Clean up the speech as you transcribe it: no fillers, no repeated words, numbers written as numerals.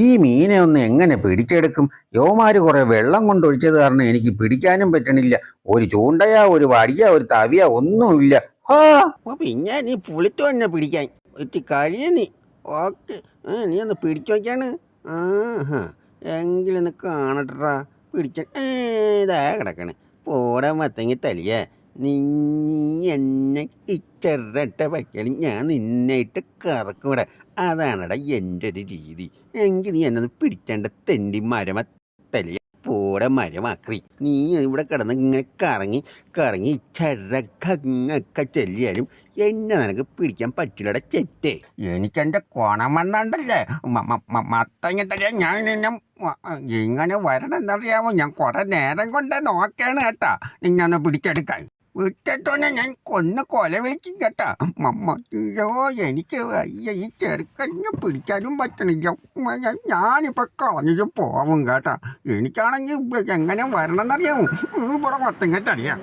ഈ മീനെ ഒന്ന് എങ്ങനെ പിടിച്ചെടുക്കും? യവമാര് കുറെ വെള്ളം കൊണ്ടൊഴിച്ചത് കാരണം എനിക്ക് പിടിക്കാനും പറ്റണില്ല. ഒരു ചൂണ്ടയാ, ഒരു വടിയാ, ഒരു തവിയാ, ഒന്നുമില്ല. ഹാ. പിന്നെ നീ പുളിത്തു തന്നെ പിടിക്കാൻ എത്തി കഴിയ നീ. ഓക്കെ, നീ ഒന്ന് പിടിച്ചു നോക്കിയാണ്. ആഹാ, എങ്കിലൊന്ന് കാണട്ടാ പിടിച്ച. ഇതാ കിടക്കണേ പോടാ മത്തങ്ങി തലിയേ. നീ എന്നെ ഇച്ചറിട്ട പറ്റിയാൽ ഞാൻ നിന്നെ ഇട്ട് കറക്കൂടെ. അതാണടാ എൻ്റെ ഒരു രീതി. എങ്കിൽ നീ എന്നെ പിടിക്കേണ്ട തെണ്ടി മരമത്തലിയ. പോടെ മരമാക്രി. നീ ഇവിടെ കിടന്ന് ഇങ്ങനെ കറങ്ങി കറങ്ങി ചരക്കങ്ങൊക്കെ ചെല്ലിയാലും എന്നെ നിനക്ക് പിടിക്കാൻ പറ്റില്ലട ചെറ്റേ. എനിക്കെൻ്റെ കോണം വന്നാണ്ടല്ലേ മത്തങ്ങത്തല്ലേ ഞാൻ നിന്നെ ഇങ്ങനെ വരണം എന്നറിയാമോ? ഞാൻ കുറെ നേരം കൊണ്ട് നോക്കാണ് കേട്ടാ നിന്നെ ഒന്ന് പിടിച്ചെടുക്കാൻ. വിട്ടിട്ടോന്നെ ഞാൻ കൊന്ന് കൊല വിളിക്കും കേട്ടാ. അയ്യോ, എനിക്ക് ഈ ചെറുക്കന്നെ പിടിക്കാനും പറ്റണില്ല. ഞാനിപ്പോൾ കളഞ്ഞിട്ട് പോവും കേട്ടാ. എനിക്കാണെങ്കിൽ എങ്ങനെ വരണം എന്നറിയാമോ? ഇവിടെ മത്തങ്ങത്തറിയാം.